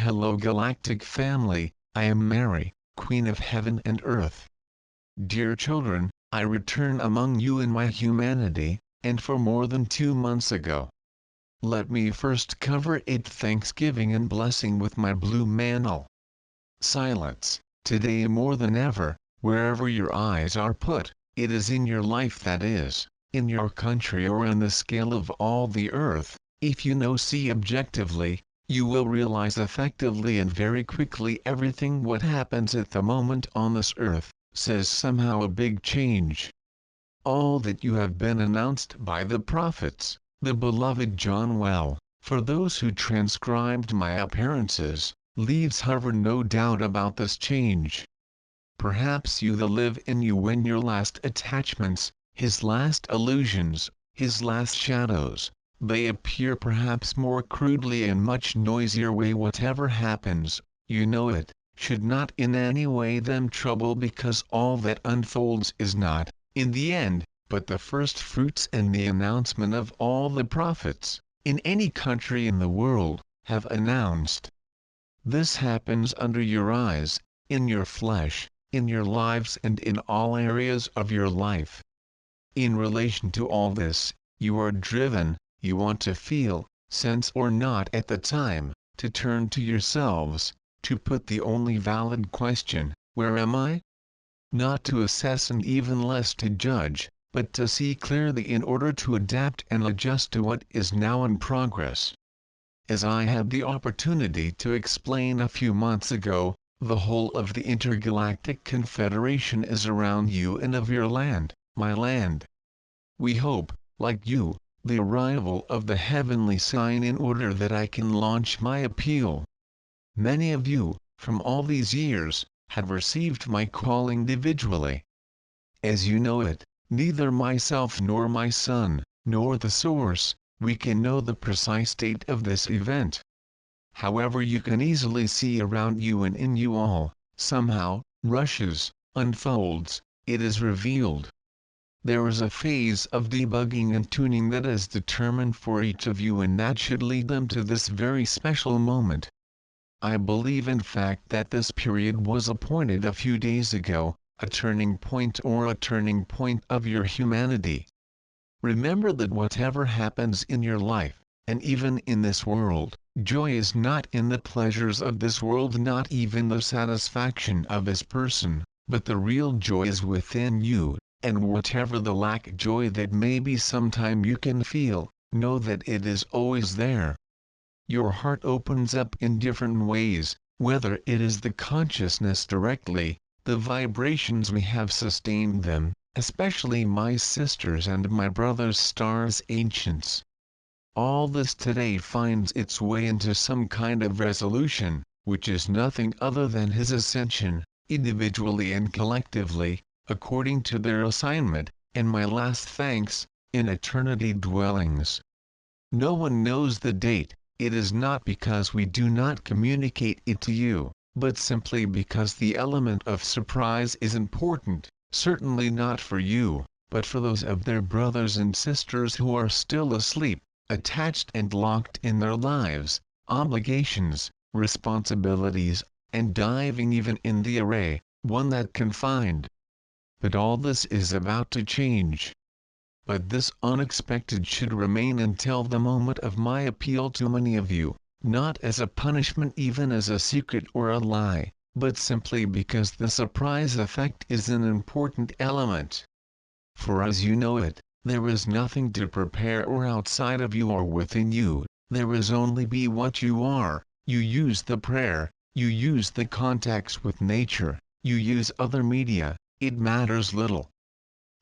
Hello Galactic family, I am Mary, Queen of Heaven and Earth. Dear children, I return among you in my humanity, and for more than 2 months ago. Let me first cover it thanksgiving and blessing with my blue mantle. Silence, today more than ever, wherever your eyes are put, it is in your life that is, in your country or on the scale of all the earth, if you see objectively, you will realize effectively and very quickly everything what happens at the moment on this earth, says somehow a big change. All that you have been announced by the prophets, the beloved John well, for those who transcribed my appearances, leaves hover no doubt about this change. Perhaps you the live in you when your last attachments, his last illusions, his last shadows, they appear perhaps more crudely and much noisier way. Whatever happens, you know it, should not in any way them trouble, because all that unfolds is not, in the end, but the first fruits and the announcement of all the prophets, in any country in the world, have announced. This happens under your eyes, in your flesh, in your lives and in all areas of your life. In relation to all this, you are driven, you want to feel, sense or not at the time, to turn to yourselves, to put the only valid question, where am I? Not to assess and even less to judge, but to see clearly in order to adapt and adjust to what is now in progress. As I had the opportunity to explain a few months ago, the whole of the intergalactic confederation is around you and of your land, my land. We hope, like you, the arrival of the heavenly sign in order that I can launch my appeal. Many of you, from all these years, have received my call individually. As you know it, neither myself nor my son, nor the source, we can know the precise date of this event. However, you can easily see around you and in you all, somehow, rushes, unfolds, it is revealed. There is a phase of debugging and tuning that is determined for each of you, and that should lead them to this very special moment. I believe in fact that this period was appointed a few days ago, a turning point or a turning point of your humanity. Remember that whatever happens in your life, and even in this world, joy is not in the pleasures of this world, not even the satisfaction of this person, but the real joy is within you. And whatever the lack joy that maybe sometime you can feel, know that it is always there. Your heart opens up in different ways, whether it is the consciousness directly, the vibrations we have sustained them, especially my sisters and my brothers stars ancients. All this today finds its way into some kind of resolution, which is nothing other than his ascension, individually and collectively, according to their assignment, and my last thanks, in eternity dwellings. No one knows the date. It is not because we do not communicate it to you, but simply because the element of surprise is important, certainly not for you, but for those of their brothers and sisters who are still asleep, attached and locked in their lives, obligations, responsibilities, and diving even in the array, one that confined. But all this is about to change. But this unexpected should remain until the moment of my appeal to many of you, not as a punishment, even as a secret or a lie, but simply because the surprise effect is an important element. For as you know it, there is nothing to prepare or outside of you or within you, there is only be what you are. You use the prayer, you use the contacts with nature, you use other media, it matters little.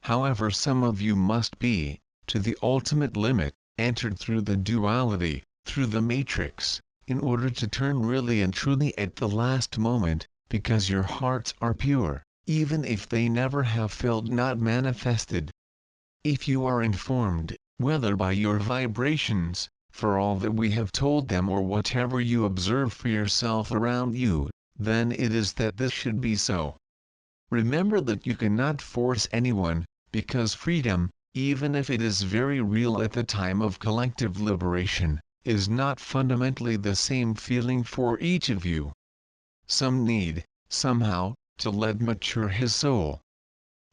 However, some of you must be, to the ultimate limit, entered through the duality, through the matrix, in order to turn really and truly at the last moment, because your hearts are pure, even if they never have felt not manifested. If you are informed, whether by your vibrations, for all that we have told them, or whatever you observe for yourself around you, then it is that this should be so. Remember that you cannot force anyone, because freedom, even if it is very real at the time of collective liberation, is not fundamentally the same feeling for each of you. Some need, somehow, to let mature his soul.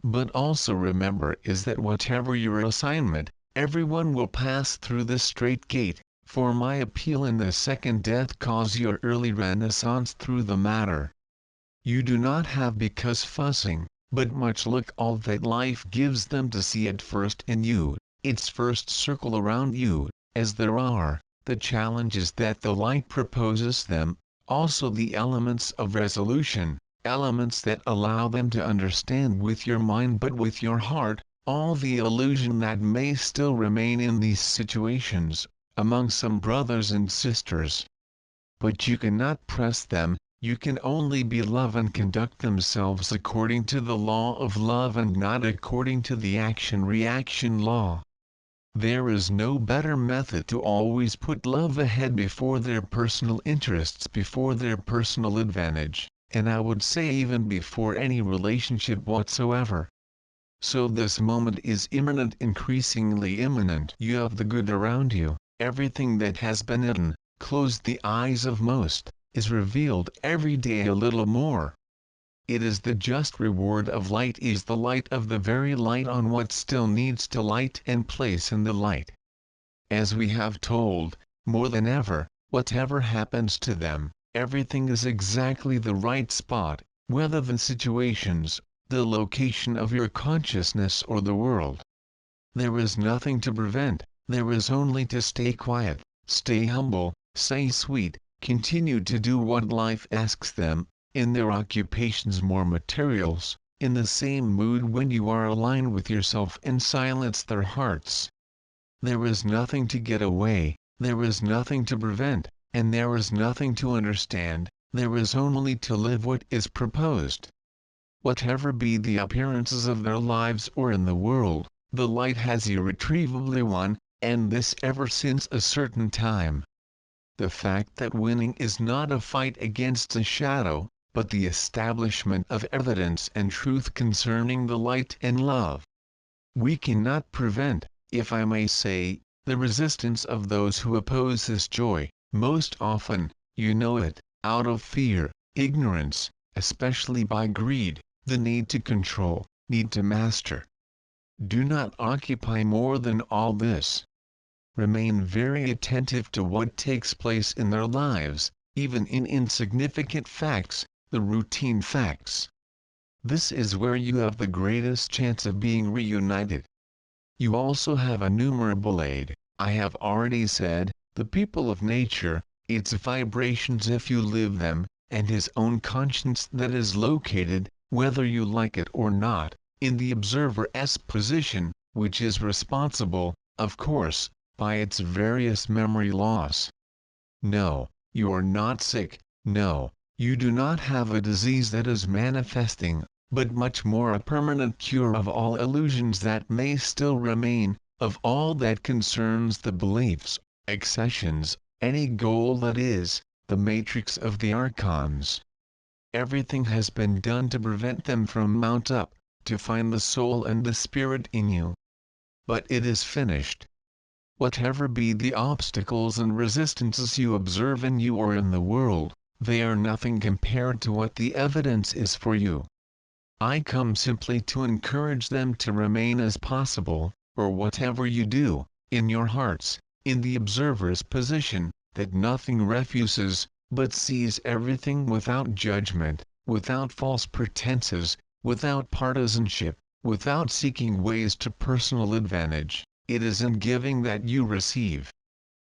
But also remember is that whatever your assignment, everyone will pass through the straight gate, for my appeal in the second death cause your early renaissance through the matter. You do not have because fussing, but much look all that life gives them to see at first in you, its first circle around you, as there are, the challenges that the light proposes them, also the elements of resolution, elements that allow them to understand with your mind but with your heart, all the illusion that may still remain in these situations, among some brothers and sisters. But you cannot press them, you can only be love and conduct themselves according to the law of love and not according to the action-reaction law. There is no better method to always put love ahead before their personal interests, before their personal advantage, and I would say even before any relationship whatsoever. So this moment is imminent, increasingly imminent. You have the good around you, everything that has been hidden, closed the eyes of most, is revealed every day a little more. It is the just reward of light, is the light of the very light on what still needs to light and place in the light. As we have told, more than ever, whatever happens to them, everything is exactly the right spot, whether the situations, the location of your consciousness or the world. There is nothing to prevent, there is only to stay quiet, stay humble, stay sweet, continue to do what life asks them, in their occupations more materials, in the same mood when you are aligned with yourself and silence their hearts. There is nothing to get away, there is nothing to prevent, and there is nothing to understand, there is only to live what is proposed. Whatever be the appearances of their lives or in the world, the light has irretrievably won, and this ever since a certain time. The fact that winning is not a fight against a shadow, but the establishment of evidence and truth concerning the light and love. We cannot prevent, if I may say, the resistance of those who oppose this joy, most often, you know it, out of fear, ignorance, especially by greed, the need to control, need to master. Do not occupy more than all this. Remain very attentive to what takes place in their lives, even in insignificant facts, the routine facts. This is where you have the greatest chance of being reunited. You also have innumerable aid, I have already said, the people of nature, its vibrations if you live them, and his own conscience that is located, whether you like it or not, in the observer's position, which is responsible, of course, by its various memory loss. No, you are not sick, no, you do not have a disease that is manifesting, but much more a permanent cure of all illusions that may still remain, of all that concerns the beliefs, accessions, any goal that is, the matrix of the archons. Everything has been done to prevent them from mount up, to find the soul and the spirit in you. But it is finished. Whatever be the obstacles and resistances you observe in you or in the world, they are nothing compared to what the evidence is for you. I come simply to encourage them to remain as possible, or whatever you do, in your hearts, in the observer's position, that nothing refuses, but sees everything without judgment, without false pretenses, without partisanship, without seeking ways to personal advantage. It is in giving that you receive.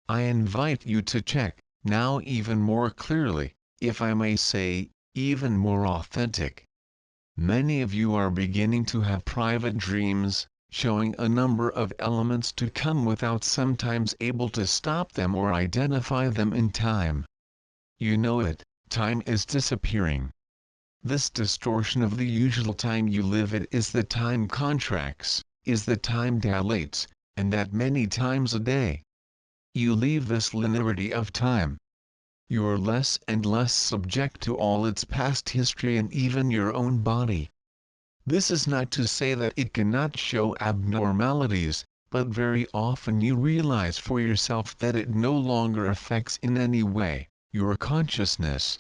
I invite you to check, now even more clearly, if I may say, even more authentic. Many of you are beginning to have private dreams, showing a number of elements to come without sometimes able to stop them or identify them in time. You know it, time is disappearing. This distortion of the usual time you live it is the time contracts, is the time dilates, and that many times a day. You leave this linearity of time. You are less and less subject to all its past history and even your own body. This is not to say that it cannot show abnormalities, but very often you realize for yourself that it no longer affects in any way your consciousness.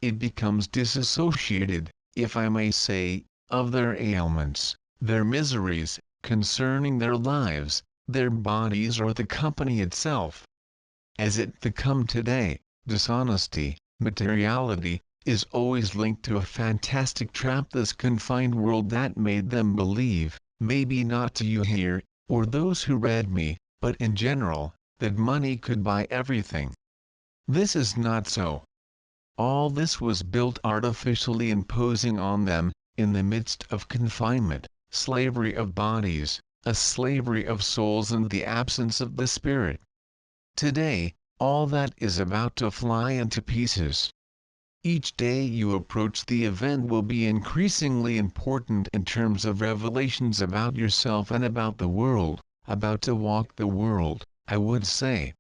It becomes disassociated, if I may say, of their ailments, their miseries, concerning their lives, their bodies or the company itself. As it become today, dishonesty, materiality, is always linked to a fantastic trap, this confined world that made them believe, maybe not to you here, or those who read me, but in general, that money could buy everything. This is not so. All this was built artificially imposing on them, in the midst of confinement, slavery of bodies, a slavery of souls and the absence of the spirit. Today, all that is about to fly into pieces. Each day you approach the event will be increasingly important in terms of revelations about yourself and about the world, about to walk the world, I would say.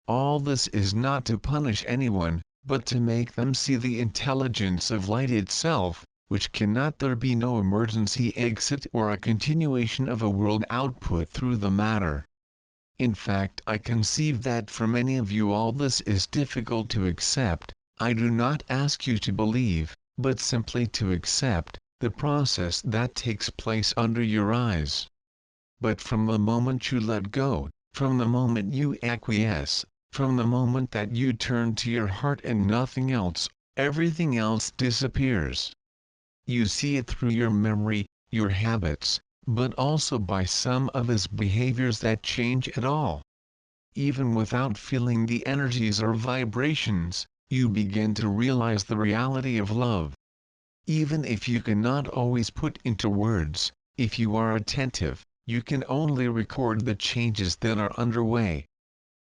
All this is not to punish anyone, but to make them see the intelligence of light itself, which cannot there be no emergency exit or a continuation of a world output through the matter. In fact, I conceive that for many of you all this is difficult to accept. I do not ask you to believe, but simply to accept, the process that takes place under your eyes. But from the moment you let go, from the moment you acquiesce, from the moment that you turn to your heart and nothing else, everything else disappears. You see it through your memory, your habits, but also by some of his behaviors that change it all. Even without feeling the energies or vibrations, you begin to realize the reality of love. Even if you cannot always put into words, if you are attentive, you can only record the changes that are underway.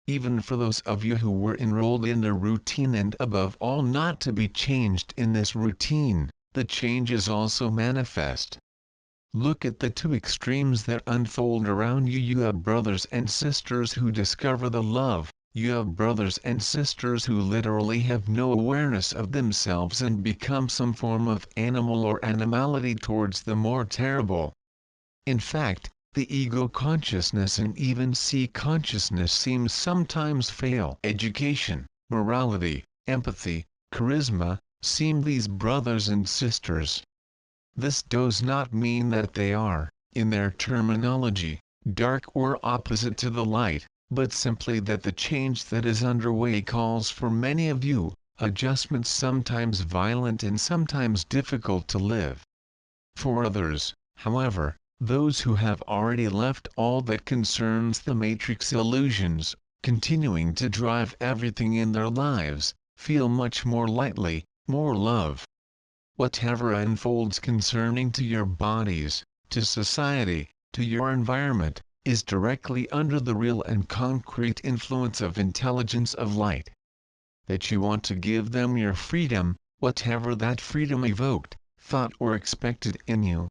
Even for those of you who were enrolled in a routine and above all not to be changed in this routine, the change is also manifest. Look at the two extremes that unfold around you. You have brothers and sisters who discover the love, you have brothers and sisters who literally have no awareness of themselves and become some form of animal or animality towards the more terrible. In fact, the ego consciousness and even C consciousness seems sometimes fail. Education, morality, empathy, charisma, seem these brothers and sisters. This does not mean that they are, in their terminology, dark or opposite to the light, but simply that the change that is underway calls for many of you, adjustments sometimes violent and sometimes difficult to live. For others, however, those who have already left all that concerns the matrix illusions, continuing to drive everything in their lives, feel much more lightly, more love. Whatever unfolds concerning to your bodies, to society, to your environment, is directly under the real and concrete influence of intelligence of light. That you want to give them your freedom, whatever that freedom evoked, thought or expected in you.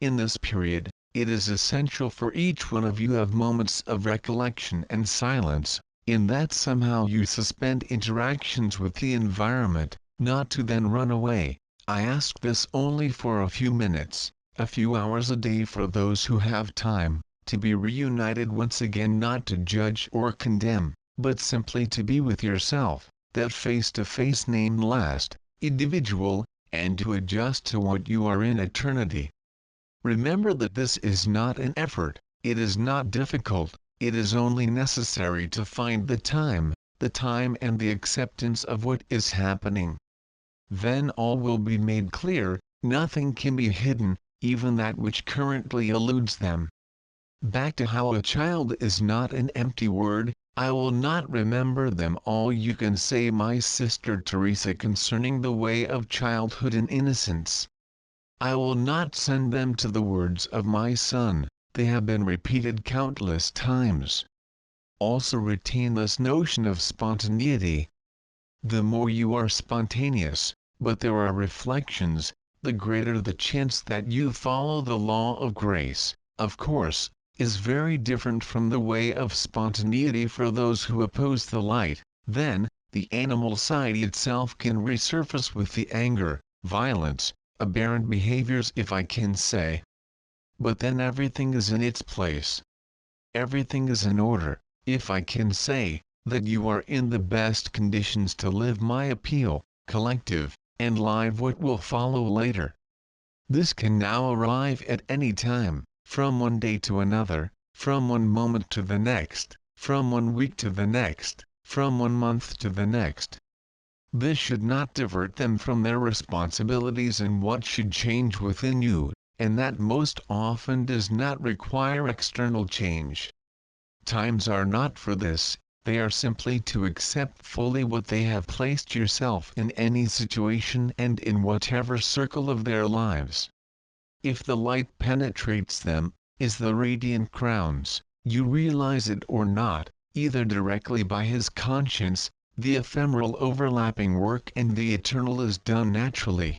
In this period, it is essential for each one of you to have moments of recollection and silence, in that somehow you suspend interactions with the environment, not to then run away. I ask this only for a few minutes, a few hours a day for those who have time, to be reunited once again, not to judge or condemn, but simply to be with yourself, that face-to-face named last, individual, and to adjust to what you are in eternity. Remember that this is not an effort, it is not difficult, it is only necessary to find the time and the acceptance of what is happening. Then all will be made clear, nothing can be hidden, even that which currently eludes them. Back to how a child is not an empty word, I will not remember them all. You can say my sister Teresa concerning the way of childhood and innocence. I will not send them to the words of my son, they have been repeated countless times. Also retain this notion of spontaneity. The more you are spontaneous, but there are reflections, the greater the chance that you follow the law of grace, of course, is very different from the way of spontaneity for those who oppose the light. Then, the animal side itself can resurface with the anger, violence, aberrant behaviors, if I can say. But then everything is in its place. everything is in order, if I can say, that you are in the best conditions to live my appeal, collective, and live what will follow later. This can now arrive at any time, from one day to another, from one moment to the next, from one week to the next, from one month to the next. This should not divert them from their responsibilities and what should change within you, and that most often does not require external change. Times are not for this, they are simply to accept fully what they have placed yourself in any situation and in whatever circle of their lives. If the light penetrates them, is the radiant crowns, you realize it or not, either directly by his conscience, the ephemeral overlapping work and the eternal is done naturally.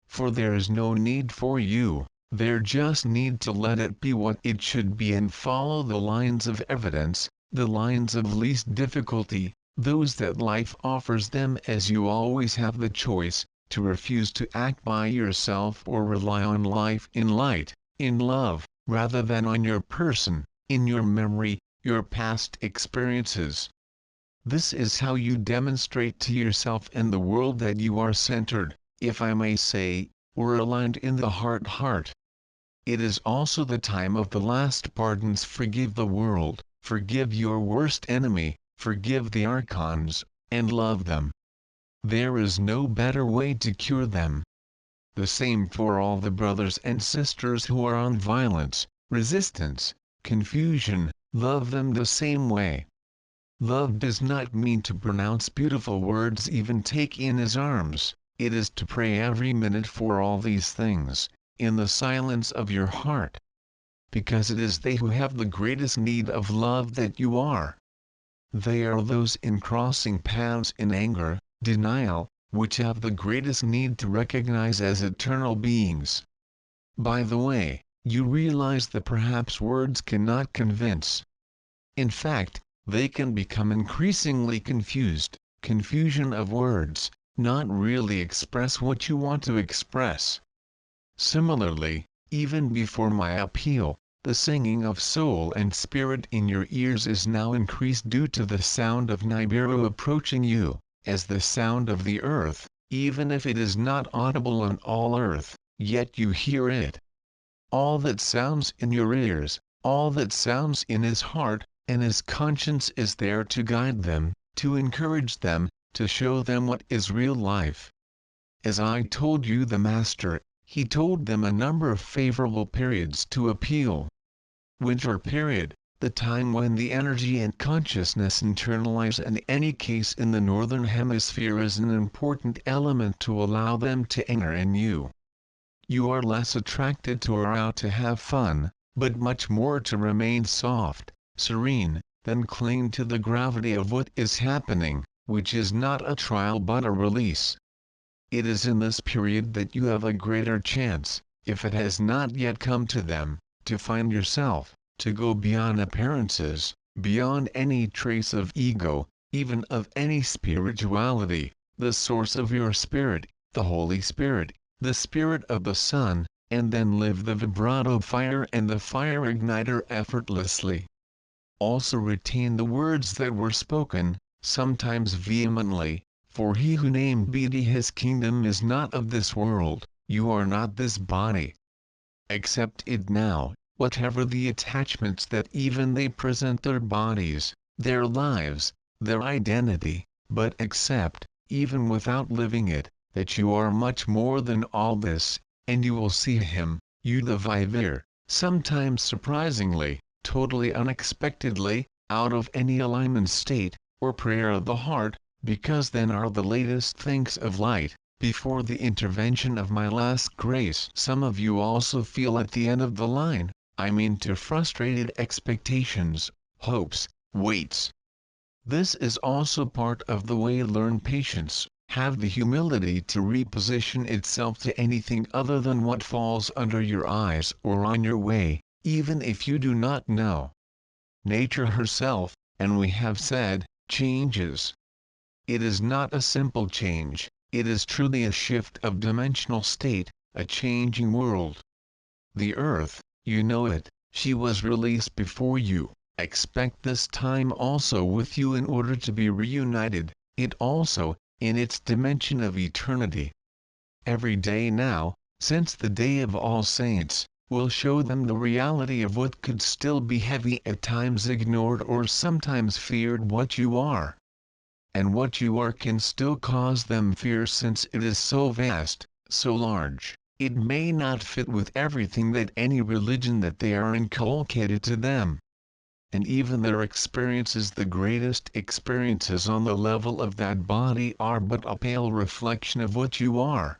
For there is no need for you, there just need to let it be what it should be and follow the lines of evidence, the lines of least difficulty, those that life offers them, as you always have the choice, to refuse to act by yourself or rely on life in light, in love, rather than on your person, in your memory, your past experiences. This is how you demonstrate to yourself and the world that you are centered, if I may say, or aligned in the heart. It is also the time of the last pardons. Forgive the world, forgive your worst enemy, forgive the archons, and love them. There is no better way to cure them. The same for all the brothers and sisters who are on violence, resistance, confusion, love them the same way. Love does not mean to pronounce beautiful words, even take in his arms, it is to pray every minute for all these things, in the silence of your heart. Because it is they who have the greatest need of love that you are. They are those in crossing paths in anger, denial, which have the greatest need to recognize as eternal beings. By the way, you realize that perhaps words cannot convince. In fact, they can become increasingly confused, confusion of words, not really express what you want to express. Similarly, even before my appeal, the singing of soul and spirit in your ears is now increased due to the sound of Nibiru approaching you, as the sound of the earth, even if it is not audible on all earth, yet you hear it. All that sounds in your ears, all that sounds in his heart, and his conscience is there to guide them, to encourage them, to show them what is real life. As I told you, the Master, he told them a number of favorable periods to appeal. Winter period, the time when the energy and consciousness internalize, and any case in the northern hemisphere is an important element to allow them to enter in you. You are less attracted to or out to have fun, but much more to remain soft, serene, than cling to the gravity of what is happening, which is not a trial but a release. It is in this period that you have a greater chance, if it has not yet come to them, to find yourself, to go beyond appearances, beyond any trace of ego, even of any spirituality, the source of your spirit, the Holy Spirit, the Spirit of the Sun, and then live the vibrato fire and the fire igniter effortlessly. Also retain the words that were spoken, sometimes vehemently, for he who named BD his kingdom is not of this world, you are not this body. Accept it now, whatever the attachments that even they present their bodies, their lives, their identity, but accept, even without living it, that you are much more than all this, and you will see him, you the vivere, sometimes surprisingly, totally unexpectedly, out of any alignment state, or prayer of the heart, because then are the latest thinks of light, before the intervention of my last grace. Some of you also feel at the end of the line, I mean to frustrated expectations, hopes, waits. This is also part of the way. Learn patience, have the humility to reposition itself to anything other than what falls under your eyes or on your way, even if you do not know. Nature herself, and we have said, changes. It is not a simple change, it is truly a shift of dimensional state, a changing world. The earth, you know it, she was released before you, expect this time also with you in order to be reunited, it also, in its dimension of eternity. Every day now, since the day of All Saints, will show them the reality of what could still be heavy at times ignored or sometimes feared what you are. And what you are can still cause them fear since it is so vast, so large, it may not fit with everything that any religion that they are inculcated to them. And even their experiences, the greatest experiences on the level of that body, are but a pale reflection of what you are.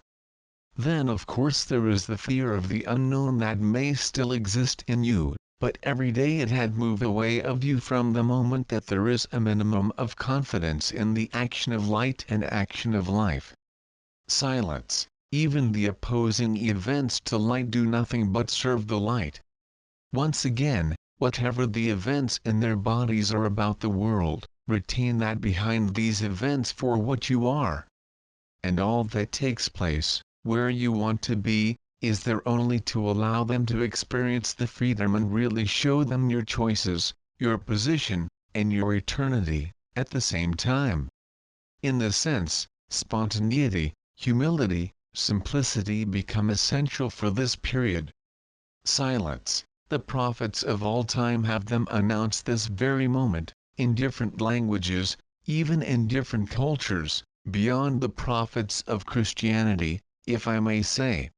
Then of course there is the fear of the unknown that may still exist in you, but every day it had moved away of you from the moment that there is a minimum of confidence in the action of light and action of life. Silence, even the opposing events to light do nothing but serve the light. Once again, whatever the events in their bodies are about the world, retain that behind these events for what you are. And all that takes place, where you want to be, is there only to allow them to experience the freedom and really show them your choices, your position, and your eternity, at the same time. In this sense, spontaneity, humility, simplicity become essential for this period. Silence. The prophets of all time have them announce this very moment, in different languages, even in different cultures, beyond the prophets of Christianity, if I may say.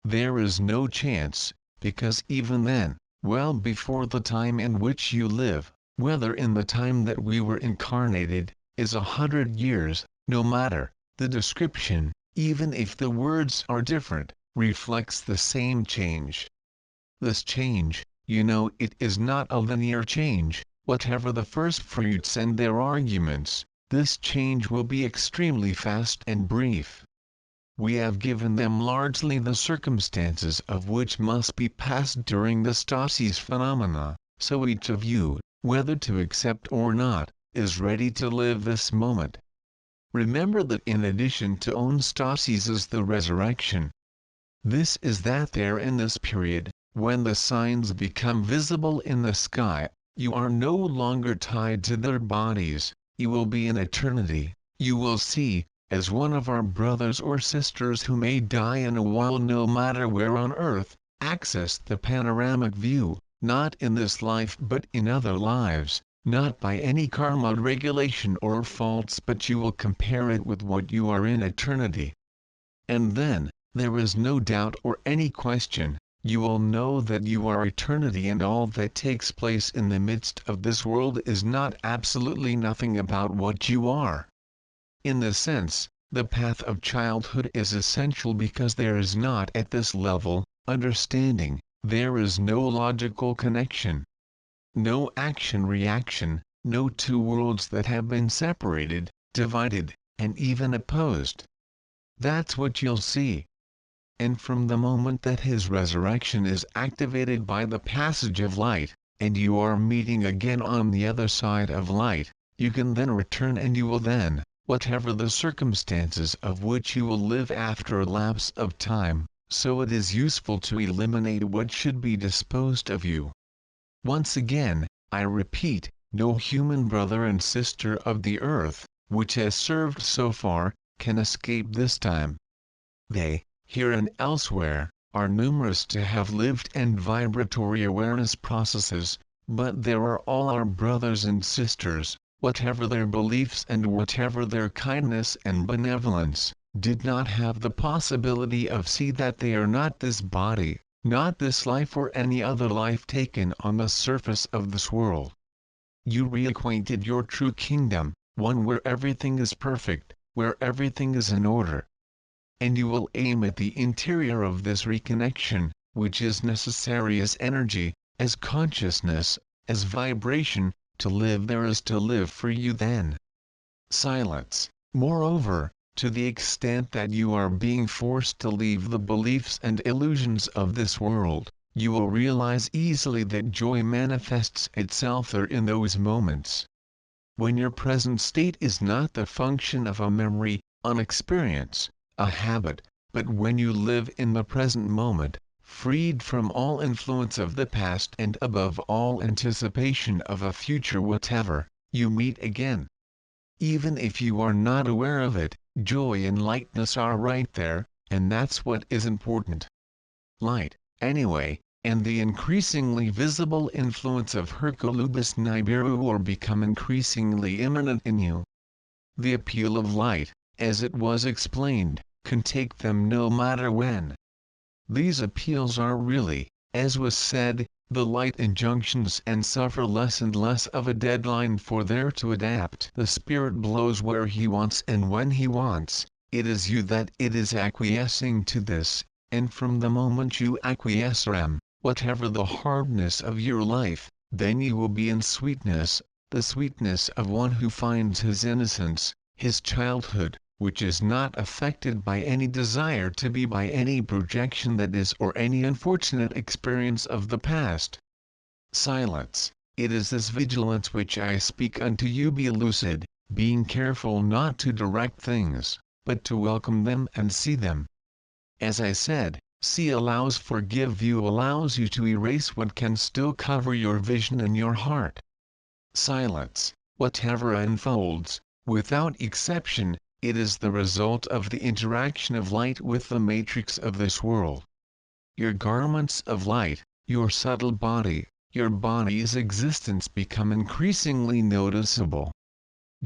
There is no chance, because even then, well before the time in which you live, whether in the time that we were incarnated, is 100 years, no matter, the description, even if the words are different, reflects the same change. This change, you know, it is not a linear change, whatever the first fruits and their arguments, this change will be extremely fast and brief. We have given them largely the circumstances of which must be passed during the stasis phenomena, so each of you, whether to accept or not, is ready to live this moment. Remember that in addition to own stasis is the resurrection. This is that there in this period, when the signs become visible in the sky, you are no longer tied to their bodies, you will be in eternity, you will see, as one of our brothers or sisters who may die in a while no matter where on earth, access the panoramic view, not in this life but in other lives, not by any karma regulation or faults, but you will compare it with what you are in eternity. And then, there is no doubt or any question, you will know that you are eternity, and all that takes place in the midst of this world is not absolutely nothing about what you are. In this sense, the path of childhood is essential because there is not at this level, understanding, there is no logical connection. No action-reaction, no two worlds that have been separated, divided, and even opposed. That's what you'll see. And from the moment that his resurrection is activated by the passage of light, and you are meeting again on the other side of light, you can then return, and you will then, whatever the circumstances of which you will live after a lapse of time, so it is useful to eliminate what should be disposed of you. Once again, I repeat, no human brother and sister of the earth, which has served so far, can escape this time. They, here and elsewhere, are numerous to have lived and vibratory awareness processes, but there are all our brothers and sisters, whatever their beliefs and whatever their kindness and benevolence, did not have the possibility of see that they are not this body, not this life or any other life taken on the surface of this world. You reacquainted your true kingdom, one where everything is perfect, where everything is in order. And you will aim at the interior of this reconnection, which is necessary as energy, as consciousness, as vibration. To live there is to live for you then. Silence. Moreover, to the extent that you are being forced to leave the beliefs and illusions of this world, you will realize easily that joy manifests itself there in those moments. When your present state is not the function of a memory, an experience, a habit, but when you live in the present moment, freed from all influence of the past and above all anticipation of a future whatever, you meet again. Even if you are not aware of it, joy and lightness are right there, and that's what is important. Light, anyway, and the increasingly visible influence of Hercolubus Nibiru or become increasingly imminent in you. The appeal of light, as it was explained, can take them no matter when. These appeals are really, as was said, the light injunctions and suffer less and less of a deadline for there to adapt. The Spirit blows where He wants and when He wants, it is you that it is acquiescing to this, and from the moment you acquiesce whatever the hardness of your life, then you will be in sweetness, the sweetness of one who finds his innocence, his childhood, which is not affected by any desire to be by any projection that is or any unfortunate experience of the past. Silence, it is this vigilance which I speak unto you. Be lucid, being careful not to direct things, but to welcome them and see them. As I said, see allows forgive you allows you to erase what can still cover your vision in your heart. Silence, whatever unfolds, without exception, it is the result of the interaction of light with the matrix of this world. Your garments of light, your subtle body, your body's existence become increasingly noticeable.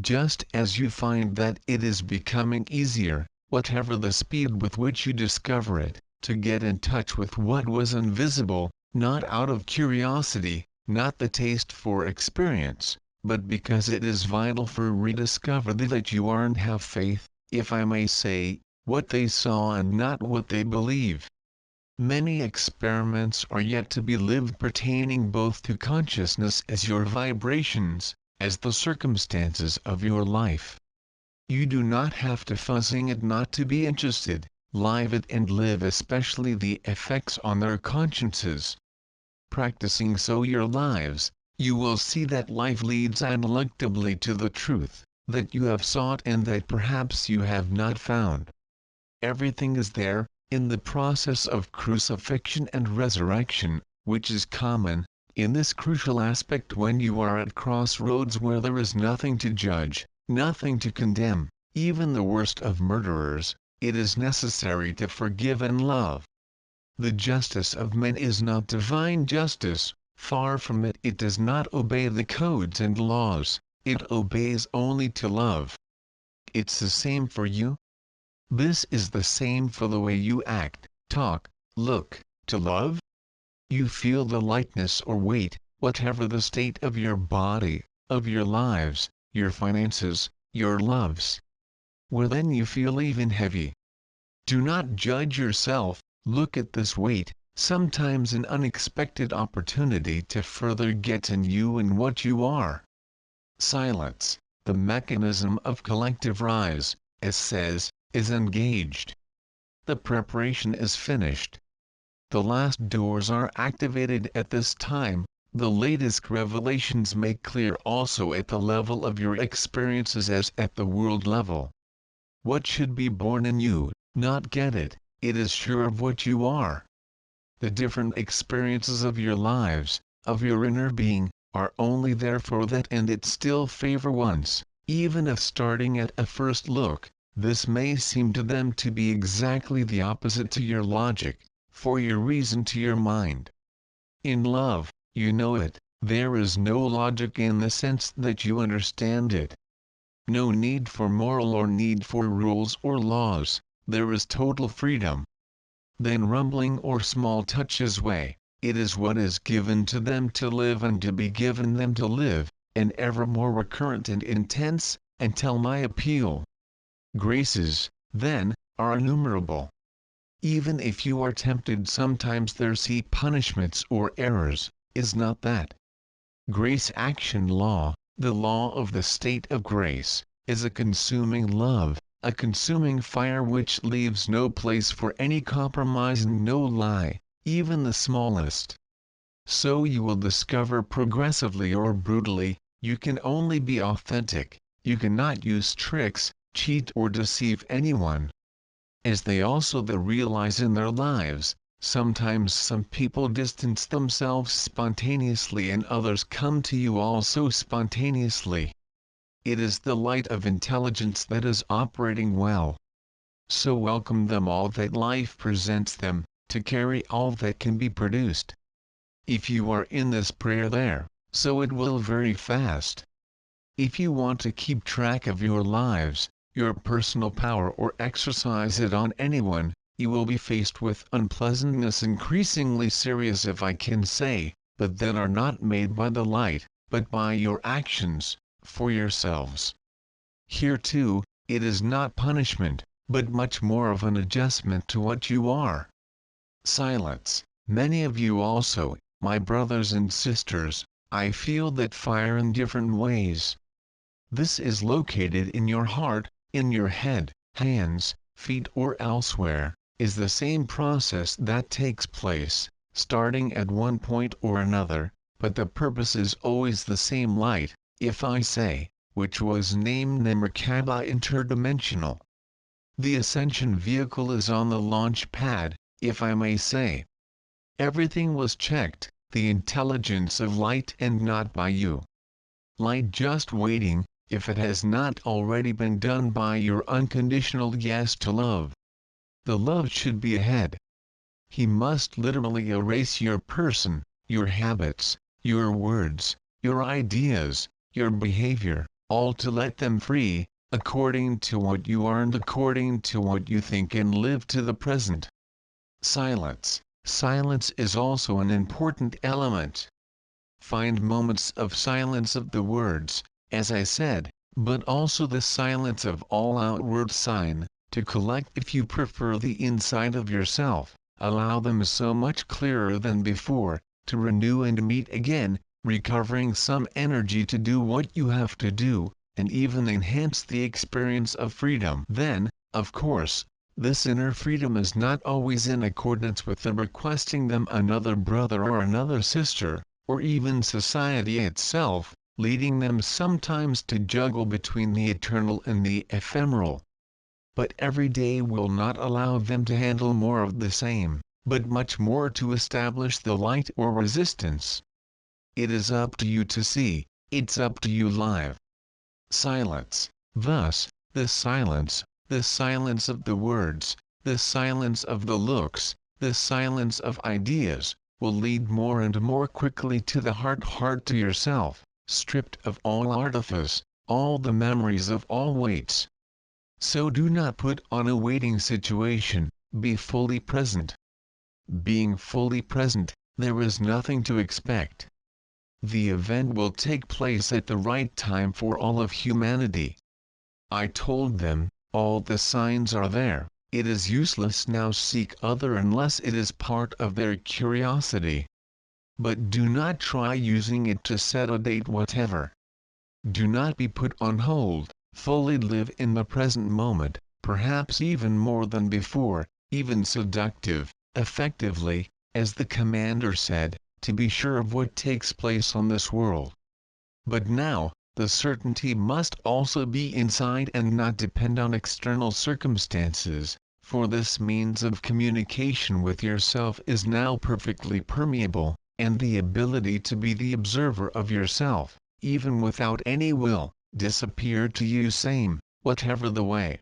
Just as you find that it is becoming easier, whatever the speed with which you discover it, to get in touch with what was invisible, not out of curiosity, not the taste for experience, but because it is vital for rediscover that you are and have faith, if I may say, what they saw and not what they believe. Many experiments are yet to be lived pertaining both to consciousness as your vibrations, as the circumstances of your life. You do not have to fuzzing it not to be interested, live it and live especially the effects on their consciences. Practicing so your lives, you will see that life leads ineluctably to the truth, that you have sought and that perhaps you have not found. Everything is there, in the process of crucifixion and resurrection, which is common, in this crucial aspect when you are at crossroads where there is nothing to judge, nothing to condemn, even the worst of murderers, it is necessary to forgive and love. The justice of men is not divine justice. Far from it. It does not obey the codes and laws, it obeys only to love. It's the same for you. This is the same for the way you act, talk, look, to love. You feel the lightness or weight, whatever the state of your body, of your lives, your finances, your loves. Where then you feel even heavy. Do not judge yourself, look at this weight, sometimes an unexpected opportunity to further get in you and what you are. Silence, the mechanism of collective rise, as says, is engaged. The preparation is finished. The last doors are activated at this time, the latest revelations make clear also at the level of your experiences as at the world level. What should be born in you, not get it, it is sure of what you are. The different experiences of your lives, of your inner being, are only there for that and it still favor once, even if starting at a first look, this may seem to them to be exactly the opposite to your logic, for your reason to your mind. In love, you know it, there is no logic in the sense that you understand it. No need for moral or need for rules or laws, there is total freedom. Then rumbling or small touches way, it is what is given to them to live and to be given them to live, and ever more recurrent and intense, until my appeal. Graces, then, are innumerable. Even if you are tempted sometimes there see punishments or errors, is not that. Grace action law, the law of the state of grace, is a consuming love, a consuming fire which leaves no place for any compromise and no lie, even the smallest. So you will discover progressively or brutally, you can only be authentic, you cannot use tricks, cheat or deceive anyone. As they also realize in their lives, Sometimes some people distance themselves spontaneously and others come to you also spontaneously. It is the light of intelligence that is operating well. So welcome them all that life presents them, to carry all that can be produced. If you are in this prayer there, so it will very fast. If you want to keep track of your lives, your personal power or exercise it on anyone, you will be faced with unpleasantness increasingly serious if I can say, but that are not made by the light, but by your actions, for yourselves. Here too, it is not punishment, but much more of an adjustment to what you are. Silence. Many of you also, my brothers and sisters, I feel that fire in different ways. This is located in your heart, in your head, hands, feet or elsewhere, is the same process that takes place, starting at one point or another, but the purpose is always the same light, if I say, which was named the Merkaba interdimensional. The ascension vehicle is on the launch pad, if I may say. Everything was checked, the intelligence of light and not by you. Light just waiting, if it has not already been done by your unconditional yes to love. The love should be ahead. He must literally erase your person, your habits, your words, your ideas, your behavior, all to let them free, according to what you are and according to what you think and live to the present. Silence. Silence is also an important element. Find moments of silence of the words, as I said, but also the silence of all outward sign, to collect if you prefer the inside of yourself, allow them so much clearer than before, to renew and meet again, recovering some energy to do what you have to do, and even enhance the experience of freedom. Then, of course, this inner freedom is not always in accordance with the requesting them another brother or another sister, or even society itself, leading them sometimes to juggle between the eternal and the ephemeral. But every day will not allow them to handle more of the same, but much more to establish the light or resistance. It is up to you to see, it's up to you live. Silence. Thus, the silence of the words, the silence of the looks, the silence of ideas, will lead more and more quickly to the heart to yourself, stripped of all artifice, all the memories of all weights. So do not put on a waiting situation, be fully present. Being fully present, there is nothing to expect. The event will take place at the right time for all of humanity. I told them, all the signs are there, it is useless now seek other unless it is part of their curiosity. But do not try using it to set a date whatever. Do not be put on hold, fully live in the present moment, perhaps even more than before, even seductive, effectively, as the commander said, to be sure of what takes place on this world. But now, the certainty must also be inside and not depend on external circumstances, for this means of communication with yourself is now perfectly permeable, and the ability to be the observer of yourself, even without any will, disappear to you same, whatever the way.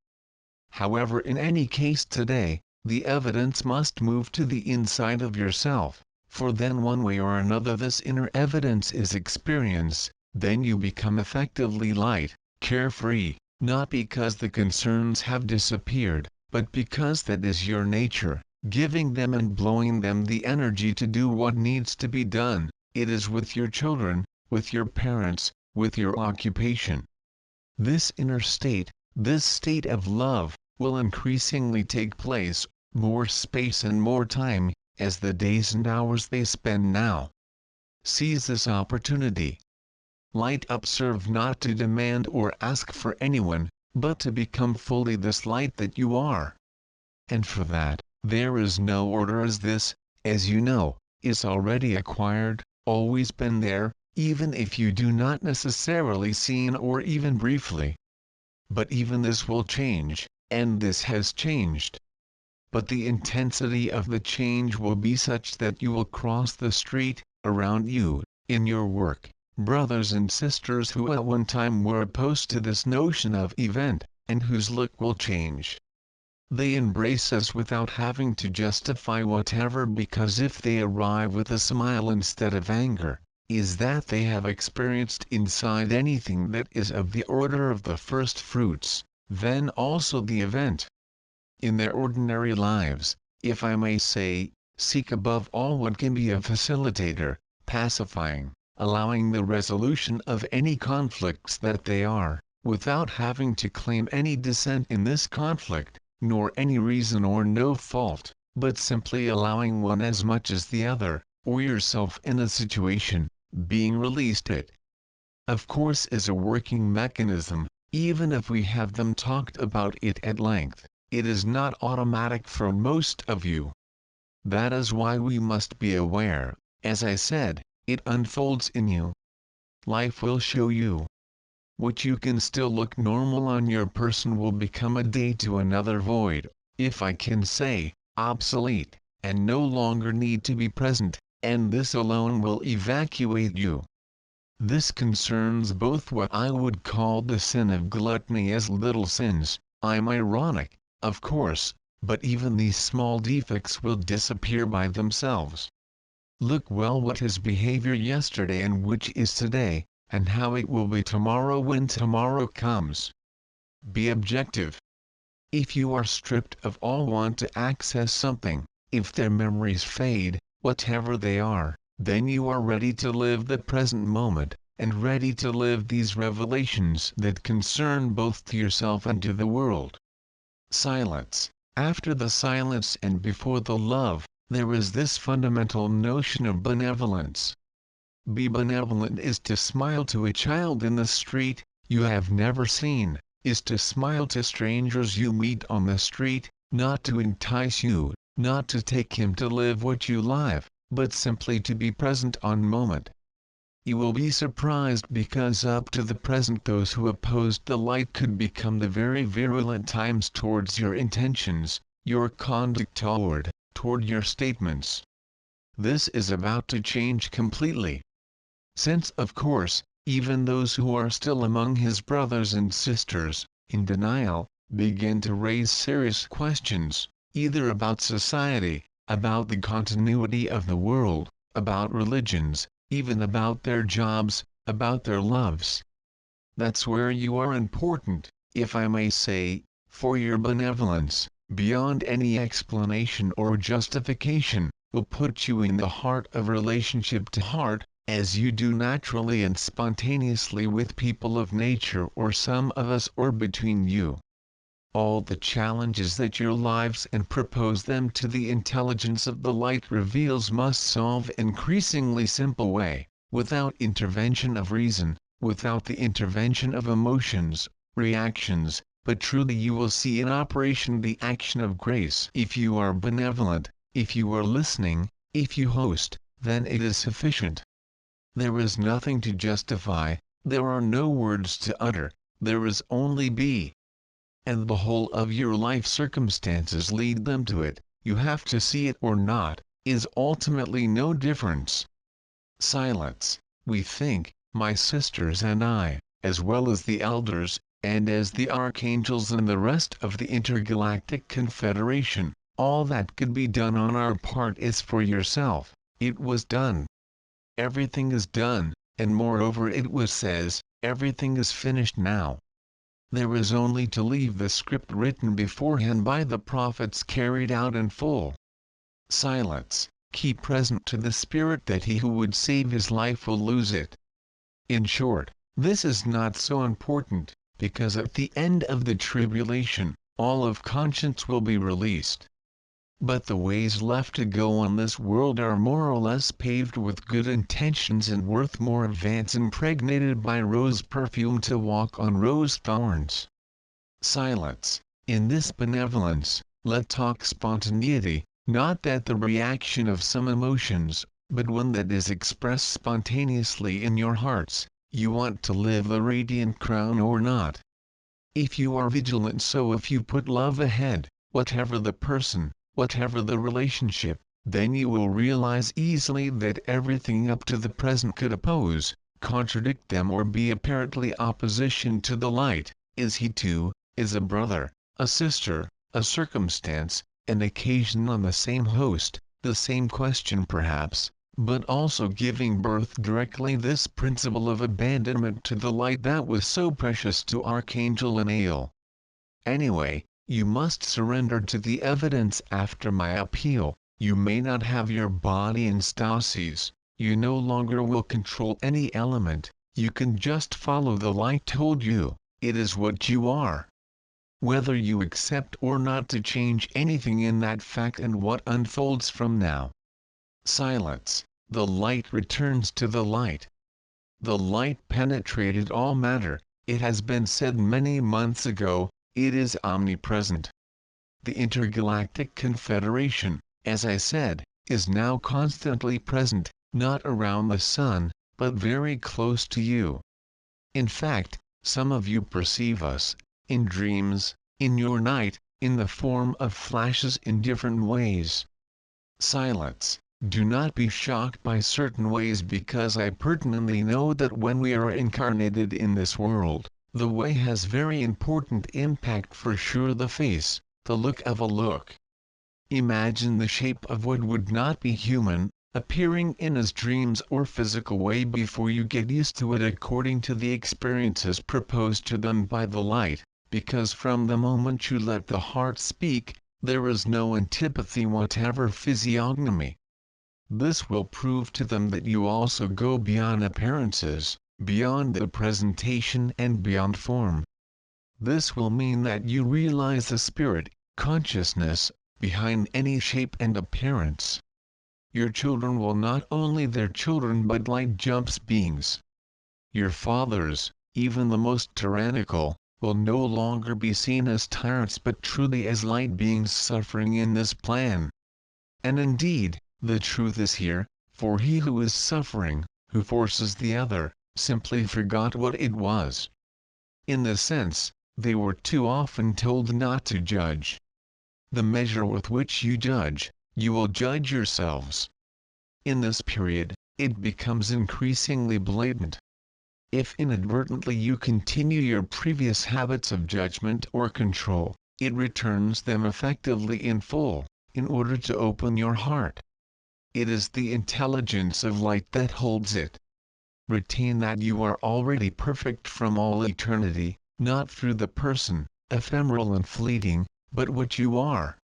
However, in any case today, the evidence must move to the inside of yourself, for then one way or another this inner evidence is experienced, then you become effectively light, carefree, not because the concerns have disappeared, but because that is your nature, giving them and blowing them the energy to do what needs to be done. It is with your children, with your parents, with your occupation. This inner state, this state of love, will increasingly take place, more space and more time, as the days and hours they spend now. Seize this opportunity. Light up, serve not to demand or ask for anyone, but to become fully this light that you are. And for that, there is no order, as this, as you know, is already acquired, always been there, even if you do not necessarily seen or even briefly. But even this will change, and this has changed. but the intensity of the change will be such that you will cross the street, around you, in your work, brothers and sisters who at one time were opposed to this notion of event, and whose look will change. They embrace us without having to justify whatever, because if they arrive with a smile instead of anger, is that they have experienced inside anything that is of the order of the first fruits, then also the event. In their ordinary lives, if I may say, seek above all what can be a facilitator, pacifying, allowing the resolution of any conflicts that they are, without having to claim any dissent in this conflict, nor any reason or no fault, but simply allowing one as much as the other, or yourself in a situation, being released it. Of course is a working mechanism, even if we have them talked about it at length, it is not automatic for most of you. That is why we must be aware, as I said, it unfolds in you. Life will show you. What you can still look normal on your person will become a day to another void, if I can say, obsolete, and no longer need to be present, and this alone will evacuate you. This concerns both what I would call the sin of gluttony as little sins. I'm ironic, of course, but even these small defects will disappear by themselves. Look well what is behavior yesterday and which is today, and how it will be tomorrow when tomorrow comes. Be objective. If you are stripped of all want to access something, if their memories fade, whatever they are, then you are ready to live the present moment, and ready to live these revelations that concern both to yourself and to the world. Silence. After the silence and before the love, there is this fundamental notion of benevolence. Be benevolent is to smile to a child in the street you have never seen, is to smile to strangers you meet on the street, not to entice you, not to take him to live what you live, but simply to be present on moment. You will be surprised because up to the present those who opposed the light could become the very virulent times towards your intentions, your conduct toward your statements. This is about to change completely. Since of course, even those who are still among his brothers and sisters, in denial, begin to raise serious questions, either about society, about the continuity of the world, about religions, even about their jobs, about their loves. That's where you are important, if I may say, for your benevolence, beyond any explanation or justification, will put you in the heart of relationship to heart, as you do naturally and spontaneously with people of nature or some of us or between you. All the challenges that your lives and propose them to the intelligence of the light reveals must solve increasingly simple way, without intervention of reason, without the intervention of emotions, reactions, but truly you will see in operation the action of grace. If you are benevolent, if you are listening, if you host, then it is sufficient. There is nothing to justify, there are no words to utter, there is only be. And the whole of your life circumstances lead them to it, you have to see it or not, is ultimately no difference. Silence, we think, my sisters and I, as well as the elders, and as the archangels and the rest of the intergalactic confederation, all that could be done on our part is for yourself, it was done. Everything is done, and moreover it was says, everything is finished now. There is only to leave the script written beforehand by the prophets carried out in full. Silence, keep present to the spirit that he who would save his life will lose it. In short, this is not so important, because at the end of the tribulation, all of conscience will be released. But the ways left to go on this world are more or less paved with good intentions and worth more of ants impregnated by rose perfume to walk on rose thorns. Silence, in this benevolence, let talk spontaneity, not that the reaction of some emotions, but one that is expressed spontaneously in your hearts, you want to live the radiant crown or not. If you are vigilant, so if you put love ahead, whatever the person, whatever the relationship, then you will realize easily that everything up to the present could oppose, contradict them or be apparently opposition to the light. Is he too, is a brother, a sister, a circumstance, an occasion on the same host, the same question perhaps, but also giving birth directly this principle of abandonment to the light that was so precious to Archangel Anael. Anyway, you must surrender to the evidence after my appeal. You may not have your body in stasis, you no longer will control any element, you can just follow the light told you, it is what you are. Whether you accept or not to change anything in that fact and what unfolds from now. Silence, the light returns to the light. The light penetrated all matter, it has been said many months ago, it is omnipresent. The Intergalactic Confederation, as I said, is now constantly present, not around the sun, but very close to you. In fact, some of you perceive us, in dreams, in your night, in the form of flashes in different ways. Silence, do not be shocked by certain ways because I pertinently know that when we are incarnated in this world, the way has very important impact for sure the face, the look of a look. Imagine the shape of what would not be human, appearing in as dreams or physical way before you get used to it according to the experiences proposed to them by the light, because from the moment you let the heart speak, there is no antipathy whatever physiognomy. This will prove to them that you also go beyond appearances, beyond the presentation and beyond form. This will mean that you realize the spirit, consciousness, behind any shape and appearance. Your children will not only their children but light jumps beings. Your fathers, even the most tyrannical, will no longer be seen as tyrants but truly as light beings suffering in this plan. And indeed, the truth is here, for he who is suffering, who forces the other, simply forgot what it was. In the sense, they were too often told not to judge. The measure with which you judge, you will judge yourselves. In this period, it becomes increasingly blatant. If inadvertently you continue your previous habits of judgment or control, it returns them effectively in full, in order to open your heart. It is the intelligence of light that holds it. Retain that you are already perfect from all eternity, not through the person, ephemeral and fleeting, but what you are.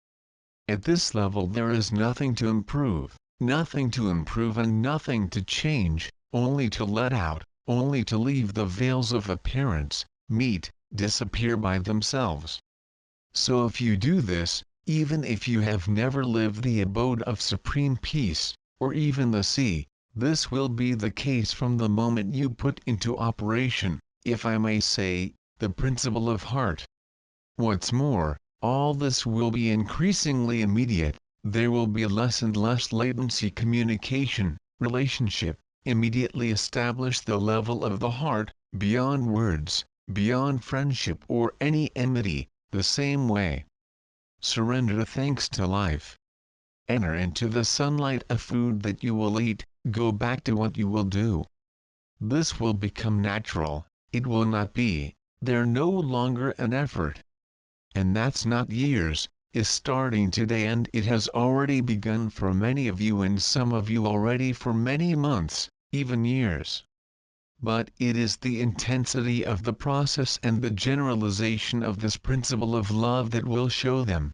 At this level there is nothing to improve and nothing to change, only to let out, only to leave the veils of appearance, disappear by themselves. So if you do this, even if you have never lived the abode of supreme peace, or even the sea, this will be the case from the moment you put into operation, if I may say, the principle of heart. What's more, all this will be increasingly immediate, there will be less and less latency communication, relationship, immediately establish the level of the heart, beyond words, beyond friendship or any enmity, the same way. Surrender thanks to life. Enter into the sunlight of food that you will eat, go back to what you will do. This will become natural, it will not be, there no longer an effort. And that's not years, is starting today and it has already begun for many of you and some of you already for many months, even years. But it is the intensity of the process and the generalization of this principle of love that will show them.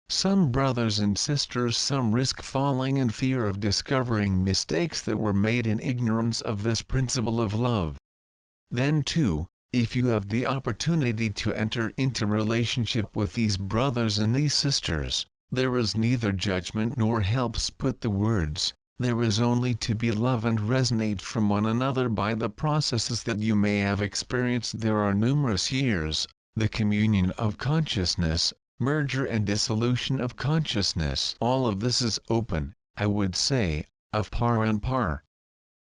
Some brothers and sisters some risk falling in fear of discovering mistakes that were made in ignorance of this principle of love. Then too, if you have the opportunity to enter into relationship with these brothers and these sisters, there is neither judgment nor helps put the words, there is only to be love and resonate from one another by the processes that you may have experienced. There are numerous years, the communion of consciousness, merger and dissolution of consciousness. All of this is open, I would say, of par and par.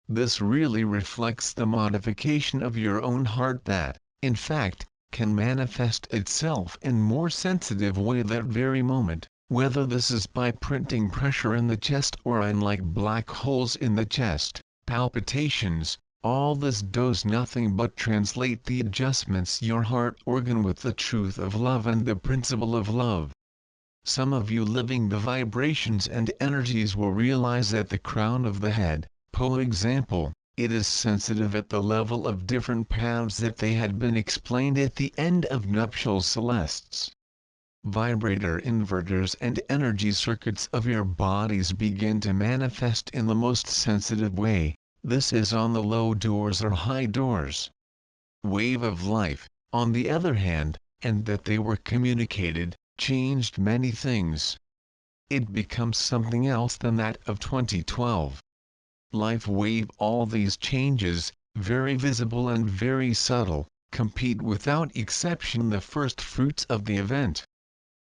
This really reflects the modification of your own heart that, in fact, can manifest itself in more sensitive way that very moment, whether this is by printing pressure in the chest or in like black holes in the chest, palpitations, all this does nothing but translate the adjustments your heart organ with the truth of love and the principle of love. Some of you living the vibrations and energies will realize at the crown of the head, for example, it is sensitive at the level of different paths that they had been explained at the end of nuptials celestes. Vibrator inverters and energy circuits of your bodies begin to manifest in the most sensitive way. This is on the low doors or high doors. Wave of life, on the other hand, and that they were communicated, changed many things. It becomes something else than that of 2012. Life wave, all these changes, very visible and very subtle, compete without exception the first fruits of the event.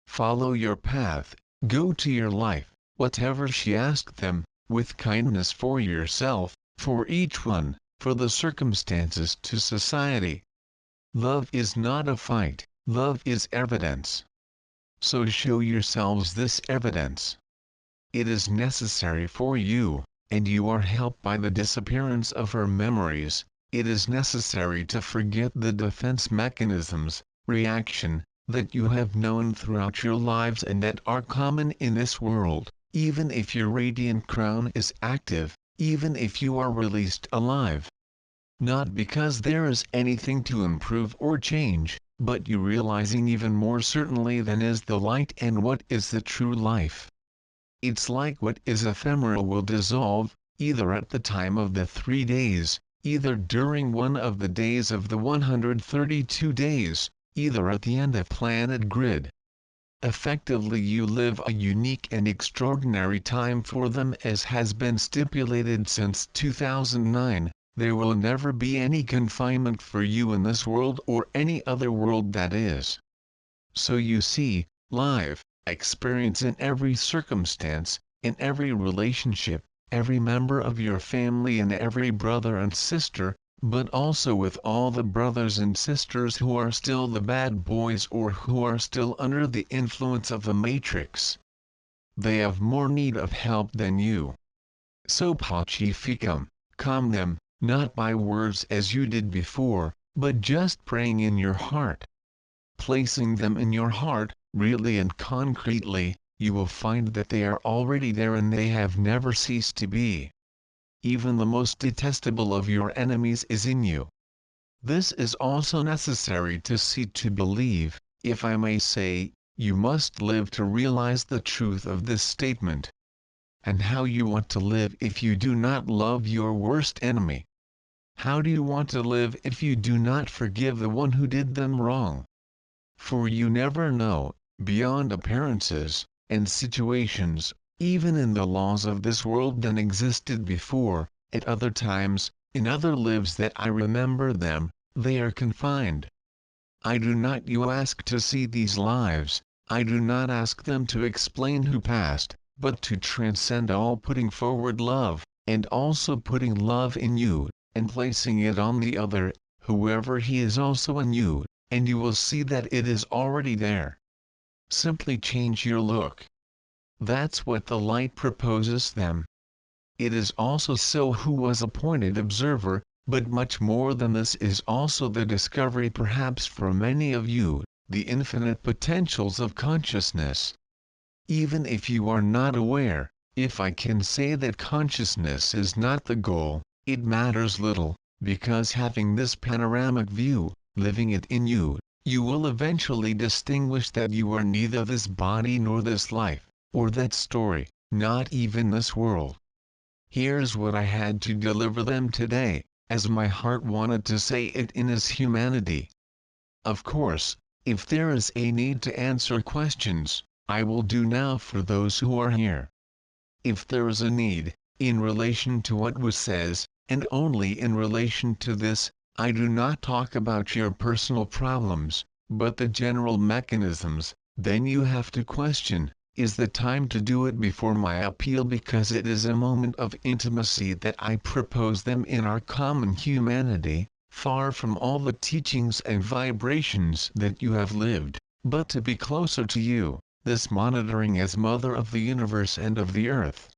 Follow your path, go to your life, whatever she asked them, with kindness for yourself, for each one, for the circumstances to society. Love is not a fight, love is evidence. So show yourselves this evidence. It is necessary for you, and you are helped by the disappearance of her memories. It is necessary to forget the defense mechanisms, reaction, that you have known throughout your lives and that are common in this world, even if your radiant crown is active, even if you are released alive. Not because there is anything to improve or change, but you realizing even more certainly than is the light and what is the true life. It's like what is ephemeral will dissolve, either at the time of the 3 days, either during one of the days of the 132 days, either at the end of planet grid. Effectively you live a unique and extraordinary time for them as has been stipulated since 2009, there will never be any confinement for you in this world or any other world that is. So you see, live, experience in every circumstance, in every relationship, every member of your family and every brother and sister, but also with all the brothers and sisters who are still the bad boys or who are still under the influence of the matrix. They have more need of help than you. So pacificum, calm them, not by words as you did before, but just praying in your heart. Placing them in your heart, really and concretely, you will find that they are already there and they have never ceased to be. Even the most detestable of your enemies is in you. This is also necessary to see to believe, if I may say, you must live to realize the truth of this statement. And how you want to live if you do not love your worst enemy? How do you want to live if you do not forgive the one who did them wrong? For you never know, beyond appearances, and situations, even in the laws of this world than existed before, at other times, in other lives that I remember them, they are confined. I do not you ask to see these lives, I do not ask them to explain who passed, but to transcend all, putting forward love, and also putting love in you, and placing it on the other, whoever he is also in you, and you will see that it is already there. Simply change your look. That's what the light proposes them. It is also so who was appointed observer, but much more than this is also the discovery perhaps for many of you, the infinite potentials of consciousness. Even if you are not aware, if I can say that consciousness is not the goal, it matters little, because having this panoramic view, living it in you, you will eventually distinguish that you are neither this body nor this life, or that story, not even this world. Here's what I had to deliver them today, as my heart wanted to say it in its humanity. Of course, if there is a need to answer questions, I will do now for those who are here. If there is a need, in relation to what was says, and only in relation to this, I do not talk about your personal problems, but the general mechanisms, then you have to question, is the time to do it before my appeal, because it is a moment of intimacy that I propose them in our common humanity, far from all the teachings and vibrations that you have lived, but to be closer to you, this monitoring as mother of the universe and of the earth,